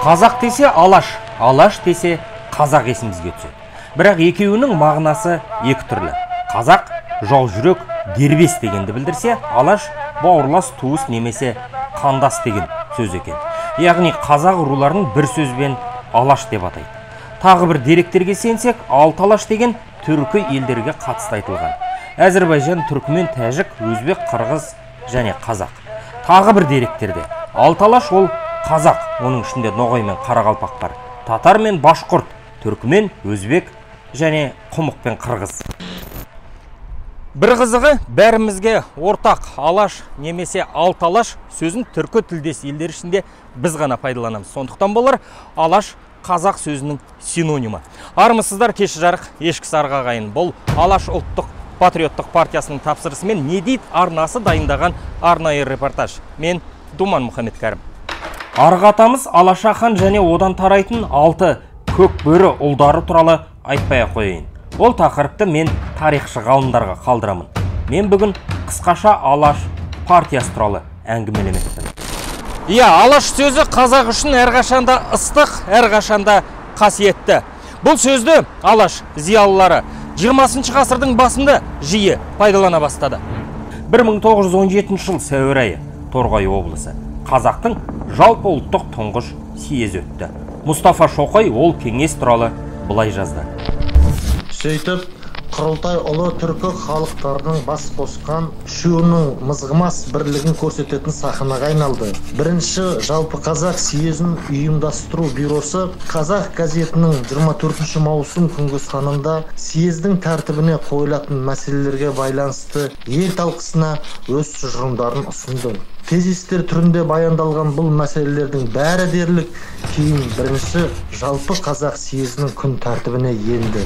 Қазақ десе алаш, алаш десе қазақ есімізге түседі. Бірақ екеуінің мағынасы екі түрлі. Қазақ жау жүрек, дербес дегенді білдірсе, алаш бауырлас туыс немесе қандас деген сөз екен. Яғни қазақ руларын бір сөзбен алаш деп атайды. Тағы бір деректерге сенсек, алты алаш деген түркі елдерге қатысты айтылған. Әзірбайжан, түркмен, тәжік, өзбек, қырғыз және қазақ. Тағы бір деректерде алты алаш ол қазақ, оның ішінде ноғай мен қарақалпақ бар. Татар мен башқұрт, түркмен, өзбек және құмық пен қырғыз. Бір қызығы, бәрімізге ортақ алаш немесе алты алаш сөзін түркі тілдес елдер ішінде біз ғана пайдаланамыз. Сондықтан болар алаш қазақ сөзінің синонимі. Армысыздар, кеш жарық, ешкі сарыға қайын. Бұл алаш ұлттық патриоттық партиясының тапсырысымен не дейді арнасы дайындаған арнайы репортаж. Мен Думан Мұхаммед-Кәрім. Арғы атамыз Алаша хан және одан тарайтын 6 көк бөрі ұлдары туралы айтпай қояйын. Ол тақырыпты мен тарихшы ғалымдарға қалдырамын. Мен бүгін қысқаша алаш партиясы туралы әңгімелемекпін. Алаш сөзі қазақ үшін әрқашанда ыстық, әрқашанда қасиетті. Бұл сөзді алаш зиялылары 20 ғасырдың басында жиі пайдалана бастады. 1917 жыл сәуір айы Торғай облысы қазақтың жалпы ұлттық тұңғыш съезі өтті. Мұстафа Шоқай ол кеңес туралы былай жазды. Сөйтіп, құрылтай ұлы түркі халықтардың бас қосқан үшеуінің мызғымас бірлігін көрсететін сахнаға айналды. Бірінші жалпы қазақ съезін ұйымдастыру бюросы Қазақ газетінің 24 маусым күнгі санында съездің тәртібіне қойылатын мәселелерге байланысты ел талқысына өз тұжырымдарын ұсынды. Тезистер түрінде баяндалған бұл мәселелердің бәрі дерлік кейін бірінші жалпы қазақ съезінің күн тәртібіне енді.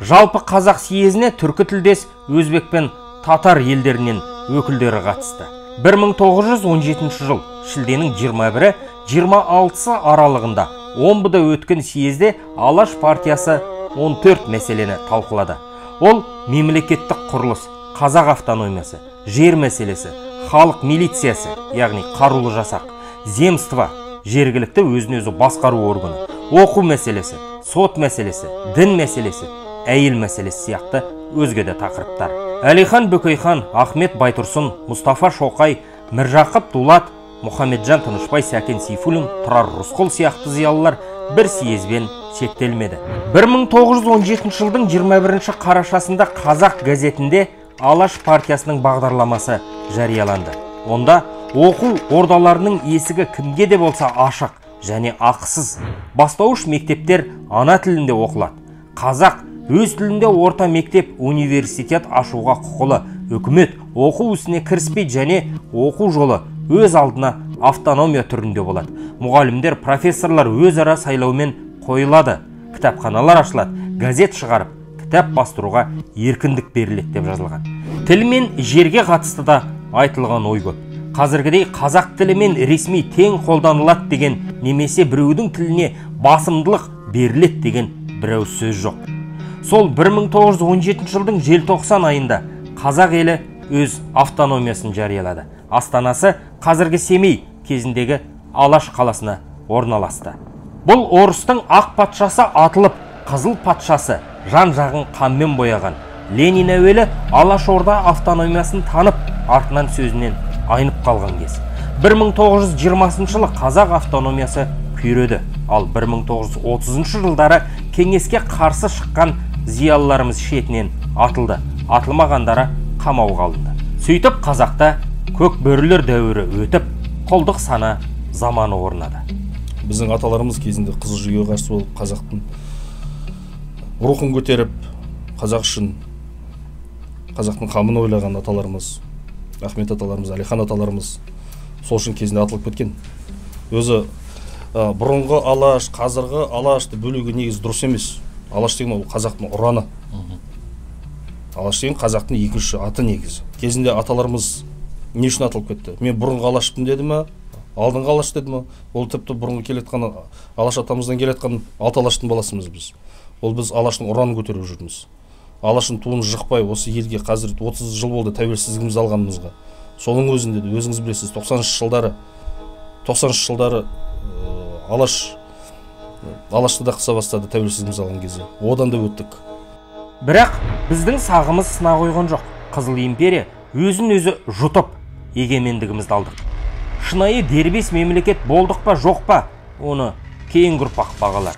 Жалпы қазақ съезіне түркі тілдес өзбек пен татар елдерінен өкілдері қатысты. 1917 жыл шілденің 21-26 аралығында Омбыда өткен съезде Алаш партиясы 14 мәселені талқылады. Ол мемлекеттік құрылыс, қазақ автономиясы, жер мәселесі, халық милициясы, яғни қарулы жасақ, земство, жергілікті өзін-өзі басқару органы, оқу мәселесі, сот мәселесі, дін мәселесі, әйел мәселесі сияқты өзге де тақырыптар. Әлихан Бөкейхан, Ахмет Байтұрсын, Мұстафа Шоқай, Міржақып Дулат, Мұхамеджан Тынышбай, Сәкен Сейфуллин, Тұрар Рысқұл сияқты зиялылар бір съезбен шектелмеді. 1917 жылдың 21 қарашасында Қазақ газетінде Алаш партиясының бағдарламасы жарияланды. Онда оқу ордаларының есігі кімге де болса ашық және ақысыз. Бастауыш мектептер ана тілінде оқылады. Қазақ өз тілінде орта мектеп, университет ашуға құқылы. Үкімет оқу ісіне кіріспейді және оқу жолы өз алдына автономия түрінде болады. Мұғалімдер, профессорлар өзара сайлаумен қойылады. Кітапханалар ашылады, газет шығарып, кітап бастыруға еркіндік беріледі деп жазылған. Тіл мен жерге қатысты да айтылған ой көп. Қазіргідей қазақ тілі мен ресми тең қолданылады деген немесе біреудің тіліне басымдылық беріледі деген біреу сөз жоқ. Сол 1917 жылдың желтоқсан айында қазақ елі өз автономиясын жариялады. Астанасы қазіргі Семей кезіндегі Алаш қаласына орналасты. Бұл орыстың ақ патшасы атылып, қызыл патшасы жан-жағын қанмен бояған. Ленин әуелі Алашорда автономиясын танып, артынан сөзінен айнып қалған кез. 1920 жылы қазақ автономиясы күйреді. Ал 1930 жылдары кеңеске қарсы шыққан зиялыларымыз шетінен атылды. Атылмағандары қамауға алынды. Сөйтіп қазақта көк бөрілер дәуірі өтіп, құлдық сана заманы орнады. Біздің аталарымыз кезінде қызыл жүйеге қарсы болып, қазақтың рухын көтеріп, қазақ үшін қазақтың қамын ойлаған аталарымыз, Ахмет аталарымыз, Әлихан аталарымыз сол үшін кезінде атылып кеткен. Өзі бұрынғы Алаш, қазіргі Алашты бөлуге негізі дұрыс емес. Алаш деген ол қазақтың ұраны. Алаш деген қазақтың екінші аты негізі. Кезінде аталарымыз не үшін атылып кетті? Мен бұрынғы Алашпын деді ме? Алдыңғы Алаш деді ме? Ол тіпті бұрынғы келетқан Алаш атамыздан келетқан алты Алаштың баласымыз біз. Ол біз Алаштың ұранын көтеріп жүрміз. Алаштың туын жықпай осы елге қазір 30 жыл болды тәуелсіздігімізді алғанымызға. Соның өзінде де өзіңіз білесіз 90-шы жылдары Алашты да қыса бастады тәуелсіздігіміз алған кезде. Одан да өттік. Бірақ біздің сағымыз сына қойған жоқ. Қызыл империя өзін өзі жұтып егемендігімізді алдық. Шынайы дербес мемлекет болдық па жоқ па, оны кейінгі ұрпақ бағалар.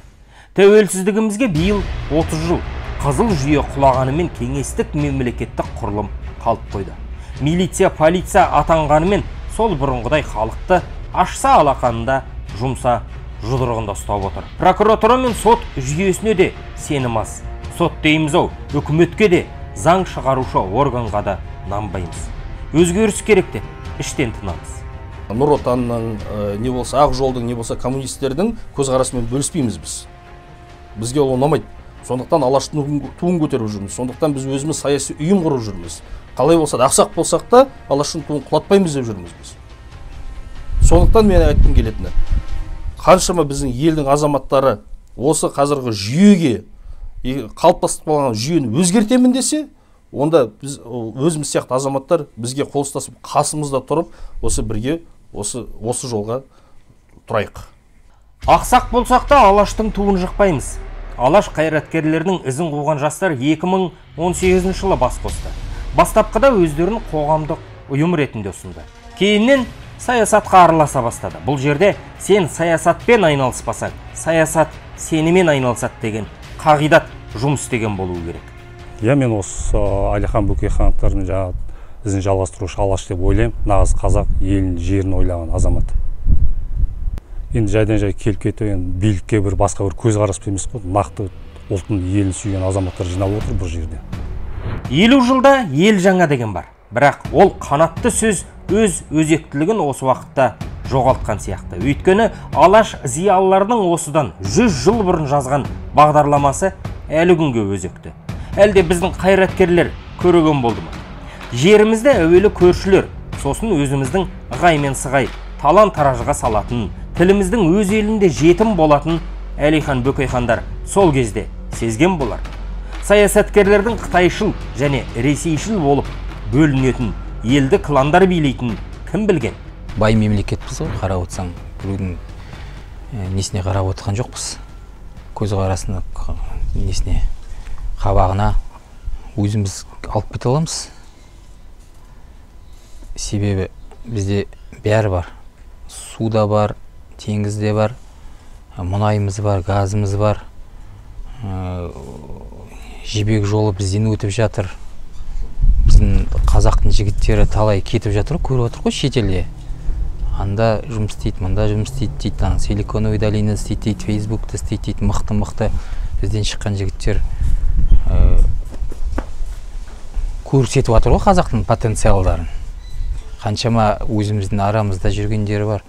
Тәуелсіздігімізге биыл 30 жыл. Қызыл жүйе құлағанымен кеңестік мемлекеттік құрылым қалып қойды. Милиция, полиция атанғанымен сол бұрынғыдай халықты ашса алақанында, жұмса жұдырығында ұстап отыр. Прокуратура мен сот жүйесіне де сенім аз. Сот дейміз-ау, үкіметке де, заң шығарушы органға да нанбаймыз. Өзгеріс керек деп іштен тынамыз. Нұр Отанның, не болса Ақ жолдың, не болса коммунистердің көзқарасымен бөліспейміз біз. Бізге ол ұнамайды. Сондықтан Алаштың туын көтеріп жүрміз. Сондықтан біз өзіміз саяси ұйым құрып жүрміз. Қалай болса да, ақсақ болсақ та Алаштың туын құлатпаймыз деп жүрміз біз. Сондықтан мен айтқым келетіні, қаншама біздің елдің азаматтары осы қазіргі жүйеге, қалыптасып қалған жүйені өзгертемін десе, онда біз өзіміз сияқты азаматтар бізге қол ұстасып қасымызда тұрып, осы бірге осы жолға тұрайық. Ақсақ болсақ та Алаштың туын жықпаймыз. Алаш қайраткерлерінің ізін қуған жастар 2018 жылы бас қосты. Бастапқыда өздерін қоғамдық ұйым ретінде ұсынды. Кейіннен саясатқа араласа бастады. Бұл жерде сен саясатпен айналыспасаң, саясат сенімен айналысады деген қағидат жұмыс істеген болуы керек. Мен осы Әлихан Бөкейхановтардың ізін жалғастырушы Алаш деп ойлаймын. Нағыз қазақ елін, жерін ойлаған азамат. Енді жайдан жай келіп кету, билікке бір басқа бір көзқарас емес қой. Нақты ұлтын, елін сүйген азаматтар жиналып отыр бұл жерде. 50 жылда ел жаңа деген бар. Бірақ ол қанатты сөз өз өзектілігін осы уақытта жоғалтқан сияқты. Өйткені Алаш зиялыларының осыдан 100 жыл бұрын жазған бағдарламасы әлі күнге өзекті. Әлде біздің қайраткерлер көреген болды ма? Жерімізді әуелі көршілер, сосын өзіміздің ығай мен сығай талан таражыға салатын, тіліміздің өз елінде жетім болатын Әлихан Бөкейхандар сол кезде сезген болар. Саясаткерлердің қытайшыл және ресейшіл болып бөлінетін, елді кландар билейтін кім білген? Бай мемлекетпіз ғой, қарап отырсаң, біреудің несіне қарап отырған жоқпыз. Көзқарасына, несіне, қабағына өзіміз алып кете аламыз. Себебі бізде бәрі бар. Суда бар, теңізде бар, мұнайымыз бар, газымыз бар. Жібек жолы бізден өтіп жатыр. Біздің қазақтың жігіттері талай кетіп жатыр, көріп отыр ғой шетелде. Анда жұмыс істейді, мында жұмыс істейді дейді, Силиконовый долина істейді дейді, Фейсбукты істейді дейді, мықты бізден шыққан жігіттер көрсетіп жатыр ғой қазақтың потенциалдарын. Қаншама өзіміздің арамызда жүргендері бар.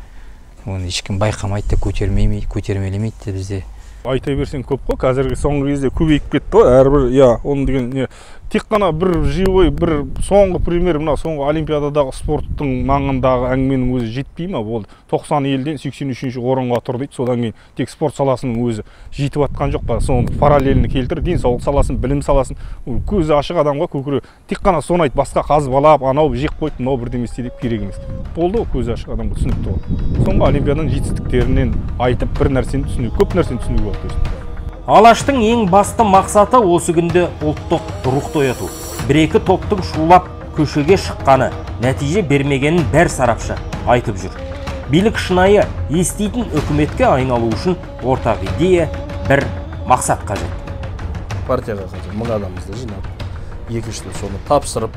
Оны ешкім байқамайды да, көтермелемейді де бізде. Айта берсең көп қой, қазіргі соңғы кезде көбейіп кетті ғой, әрбір, оны деген не, тек қана бір живой, бір соңғы пример, мына соңғы олимпиададағы спорттың маңындағы әңгіменің өзі жетпей ма болды. 90 елден 83-ші орынға тұр дейді, содан кейін тек спорт саласының өзі жетіп атқан жоқ па, соны параллельні келтір, денсаулық саласын, білім саласын, көзі ашық адамға көкірек, тек қана соны айт, басқа қазбалап, анау жек қойды, мынау бірдеме істе деп керек емес. Болды ғой, көзі ашық адамға түсінікті ғой. Соңғы олимпиаданың жетістіктерінен айтып, бір нәрсені түсінуге, көп нәрсені түсінуге болады. Алаштың ең басты мақсаты осы күнде ұлттық рухты ояту. Бір-екі топтың шулап көшеге шыққаны, нәтиже бермегенін бәр сарапшы айтып жүр. Билік шынайы еститін үкіметке айналу үшін ортақ идея, бір мақсат қажет. Партияға қазір 1000 адамымызды жинап, екіншіден соны тапсырып,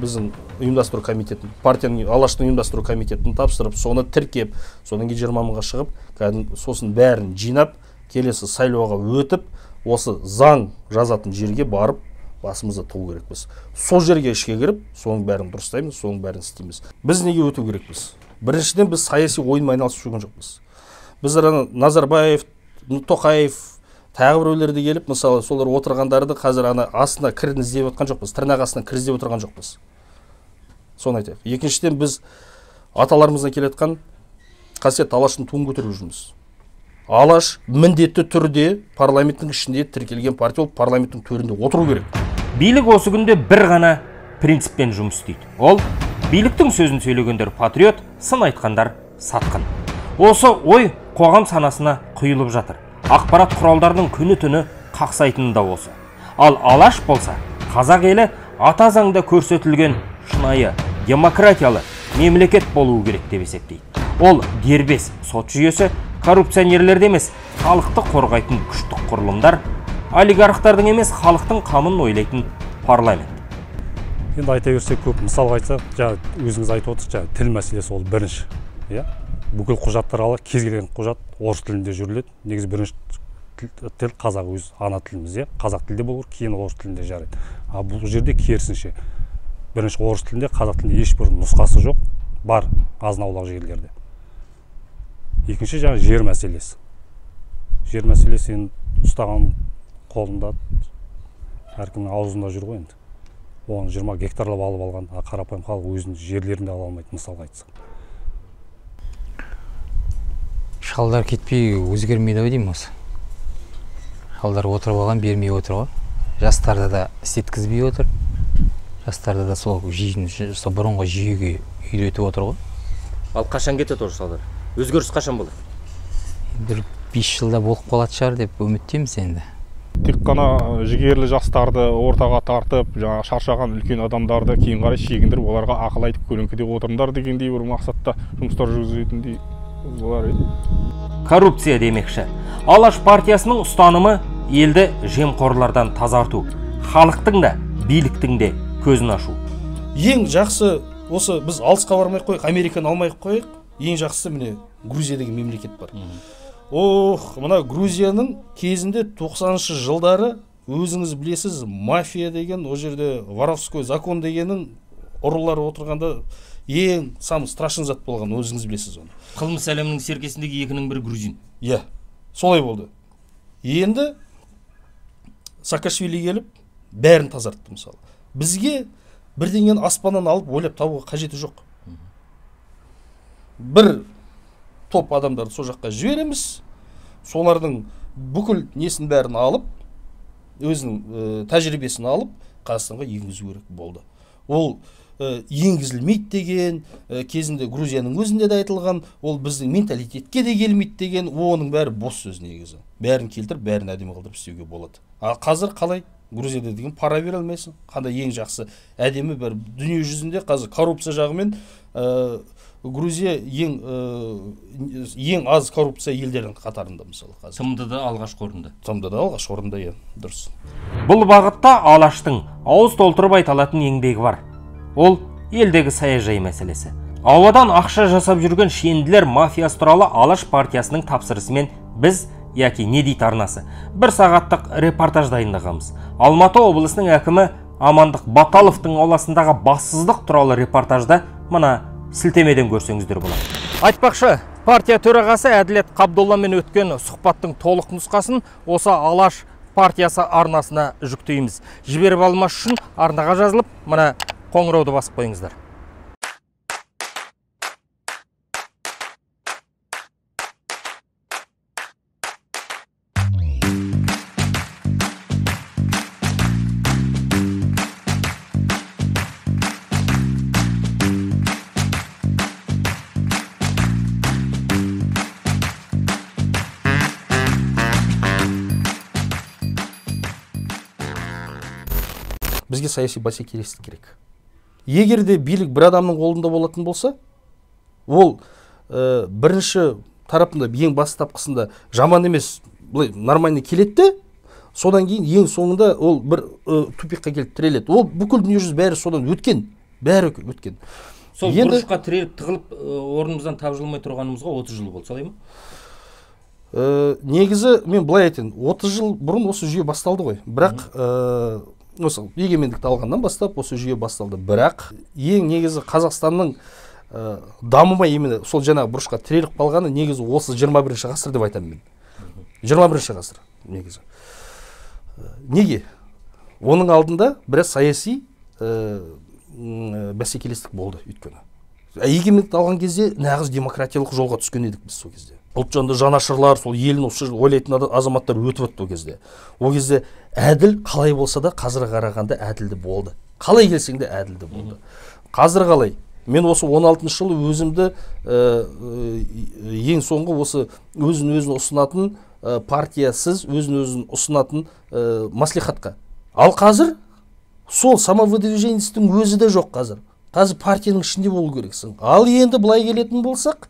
біздің ұйымдастыру комитетін, партияның Алаштың ұйымдастыру комитетін тапсырып, соны тіркеп, содан кейін 20 мыңға шығып, сосын бәрін жинап, келесі сайлауға өтіп, осы заң жазатын жерге барып, басымызда тұғу керекпіз. Сол жерге ішке кіріп, соның бәрін дұрыстаймыз, соның бәрін істейміз. Біз неге өту керекпіз? Біріншіден біз саяси ойынмен айналысып жүрген жоқпыз. Біз Назарбаев, Тоқаев, тағы біреулерді келіп, мысалы, солар отырғандарды қазір астына кірін іздеп отқан жоқпыз, тырнақ астына кір іздеп отырған жоқпыз. Соны айтайық. Екіншіден біз аталарымыздан келетқан қасиет Алаштың туын көтеріп жүрміз. Алаш міндетті түрде парламенттің ішінде тіркелген партия болып, парламенттің төрінде отыру керек. Билік осы күнде бір ғана принциппен жұмыс істейді. Ол биліктің сөзін сөйлегендер патриот, сын айтқандар сатқын. Осы ой қоғам санасына құйылып жатыр. Ақпарат құралдарының күні-түні қақсайтыны да осы. Ал Алаш болса, қазақ елі ата заңда көрсетілген шынайы, демократиялы мемлекет болуы керек деп есептейді. Ол дербес сот жүйесі, коррупционерлерді емес, халықты қорғайтын күштік құрылымдар, олигархтардың емес, халықтың қамын ойлайтын парламент. Енді айта берсек көп, мысалға айтсақ, өзіңіз айтып отырсыз, тіл мәселесі ол бірінші. Бүкіл құжаттар ала, кез келген құжат орыс тілінде жүріледі. Негізі бірінші тіл қазақ, өз ана тіліміз, қазақ тілде болу, кейін орыс тілінде жарайды. А бұл жерде керісінше. Бірінші орыс тілінде, қазақ тілінде ешбір нұсқасы жоқ, бар азын-аулақ жерлерде. Екінші жер мәселесі. Жер мәселесі енді ұстаған қолында, әркімнің аузында жүр ғой енді. Оны 20 гектарлап алып алған, қарапайым халық өзінің жерлерінде ала алмайды, мысалға айтсақ. Шалдар кетпей өзгермейді ау деймін осы. Шалдар отырып алған, бермей отыр ғой. Жастарды да істеткізбей отыр. Жастарды да сол бұрынғы жүйеге үйретіп отыр ғой. Ал қашан кетеді осы шалдар? Өзгеріс қашан болады? Бір 5 жылда болып қалады шығар деп үміттеміз енді. Тек қана жігерлі жастарды ортаға тартып, шаршаған үлкен адамдарды кейін қарай шегіндіріп, оларға ақыл айтып көлеңкеде отырыңдар дегендей бір мақсатта жұмыстар жүргізетіндей болар еді. Коррупция демекші. Алаш партиясының ұстанымы елді жемқорлардан тазарту, халықтың да, биліктің де көзін ашу. Ең жақсы осы біз алысқа бармай қойық, Американы алмай қойық. Ең жақсысы міне Грузия деген мемлекет бар. Мына Грузияның кезінде 90-шы жылдары өзіңіз білесіз, мафия деген, о жерде воровской закон дегенің ұрылары отырғанда ең самый страшный зат болған, өзіңіз білесіз оны. Қылмыс әлемінің серкесіндегі екінің бірі грузин. Солай болды. Енді Саакашвили келіп, бәрін тазартты мысалы. Бізге бірдеңені аспаннан алып ойлап табуға қажеті жоқ. Бір топ адамдарды сол жаққа жібереміз, солардың бүкіл несін бәрін алып, өзінің тәжірибесін алып, Қазақстанға енгізу керек болды. Ол енгізілмейді деген, кезінде Грузияның өзінде де айтылған, ол біздің менталитетке де келмейді деген, оның бәрі бос сөз негізі. Бәрін келтіріп, бәрін әдемі қылдырып істеуге болады. А қазір қалай? Грузияда деген пара бере алмайсың. Қандай ең жақсы әдемі бір дүние жүзінде қазір коррупция жағымен Грузия ең аз коррупция елдердің қатарында мысалы қазір. ТМД-да алғашқы орында. ТМД-да алғашқы орында, дұрыс. Бұл бағытта Алаштың ауыз толтырып айта алатын еңбегі бар. Ол елдегі саяжай мәселесі. Ауадан ақша жасап жүрген шенділер мафиясы туралы Алаш партиясының тапсырысымен біз, яки не дейді арнасы, 1 сағаттық репортаж дайындағанбыз. Алматы облысының әкімі Амандық Баталовтың ауласындағы бассыздық туралы репортажда мына сілтемеден көрсеңіздер болады. Айтпақшы, партия төрағасы Әділет Қабдолламен өткен сұхбаттың толық нұсқасын осы Алаш партиясы арнасына жүктейміз. Жіберіп алмас үшін арнаға жазылып, мына қоңырауды басып қойыңыздар. Бізге саяси бәсекелестік керек. Егер де билік бір адамның қолында болатын болса, ол бірінші тарапында ең бастапқысында жаман емес, былай нормальный келеді, содан кейін ең соңында ол бір тупикқа келіп тіреледі. Ол бүкіл дүние жүзі бәрі содан өткен, бәрі өткен. Сол бұрышқа тіреліп тығылып орнымыздан тапжылмай тұрғанымызға 30 жыл болды, солай ма? Негізі мен былай айтайын, 30 жыл бұрын осы жүйе басталды ғой. Бірақ осы егемендікті алғаннан бастап осы жүйе басталды. Бірақ ең негізі Қазақстанның дамымай именно сол жаңағы бұрышқа тіреліп қалғаны негізі осы 21 ғасыр деп айтамын мен. 21 ғасыр негізі. Неге? Оның алдында біраз саяси бәсекелестік болды өйткені. Егемендік алған кезде нағыз демократиялық жолға түскен едік біз сол кезде. Ұлтжанды жанашырлар, сол елін ойлайтын азаматтар өтіп өтті ол кезде. Ол кезде әділ қалай болса да қазір қарағанда әділді болды. Қалай келсең де әділді болды. Қазір қалай? Мен осы 16 жылы өзімді ең соңғы осы өзін ұсынатын партиясыз, өзін ұсынатын маслихатқа. Ал қазір сол самовыдвиженецтің өзі де жоқ қазір. Қазір партияның ішінде болу керексің. Ал енді былай келетін болсақ,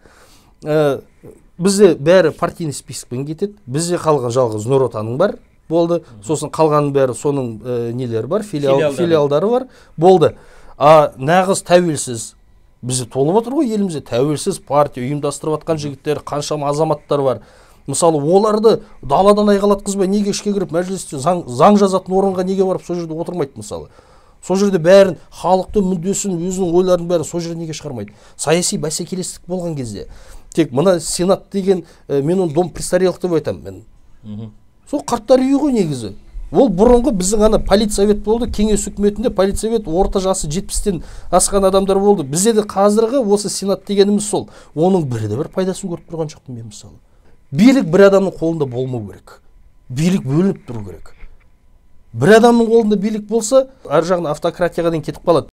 бізде бәрі партийный спискпен кетеді. Бізде қалған жалғыз Нұр Отаның бар, болды. Сосын қалғанның бәрі соның нелері бар, филиалдары бар, болды. Нағыз тәуелсіз, бізде толып отыр ғой елімізде тәуелсіз партия ұйымдастырып жатқан жігіттер, қаншама азаматтар бар. Мысалы, оларды даладан айғалатқызбай неге ішке кіріп мәжілісте заң жазатын орынға неге барып сол жерде отырмайды мысалы. Сол жерде бәрін, халықтың мүддесін, өзінің ойларын бәрін сол жерде неге шығармайды. Саяси бәсекелестік болған кезде. Тек мына сенат деген, мен оны дом престарелых деп айтамын мен. Сол қарттар үйі ғой негізі. Ол бұрынғы біздің ана политсовет болды, кеңес үкіметінде политсовет орта жасы 70-тен асқан адамдар болды. Бізде де қазіргі осы сенат дегеніміз сол. Оның бірі де бір пайдасын көріп тұрған жоқпын мен мысалы. Билік бір адамның қолында болмау керек. Билік бөлініп тұру керек. Бір адамның қолында билік болса, ар жағына автократияға дейін кетіп қалады.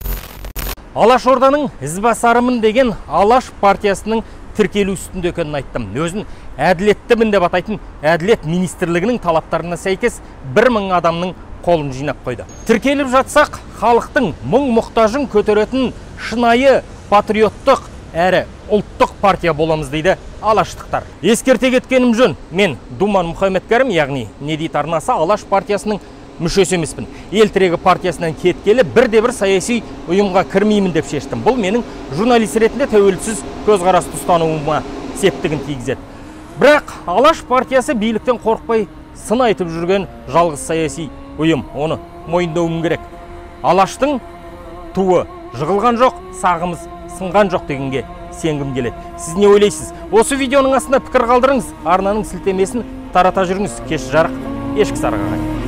Алаш Орданың ізбасарымын деген Алаш партиясының тіркелу үстінде екенін айттым. Өзін әділеттімін деп атайтын әділет министрлігінің талаптарына сәйкес 1000 адамның қолын жинап қойды. Тіркеліп жатсақ, халықтың мұң-мұқтажын көтеретін шынайы патриоттық әрі ұлттық партия боламыз дейді алаштықтар. Ескерте кеткенім жөн, мен Думан Мұхаммедкәрім, яғни не дейді арнасы Алаш партиясының мүшесі емеспін. Ел тірегі партиясынан кеткелі бірде-бір саяси ұйымға кірмеймін деп шештім. Бұл менің журналист ретінде тәуелсіз көзқарасты ұстануыма септігін тигізеді. Бірақ Алаш партиясы биліктен қорықпай сын айтып жүрген жалғыз саяси ұйым. Оны мойындауым керек. Алаштың туы жығылған жоқ, сағымыз сынған жоқ дегенге сенгім келеді. Сіз не ойлайсыз? Осы видеоның астына пікір қалдырыңыз, арнаның сілтемесін тарата жүріңіз. Кеш жарық, ешкі сарыға.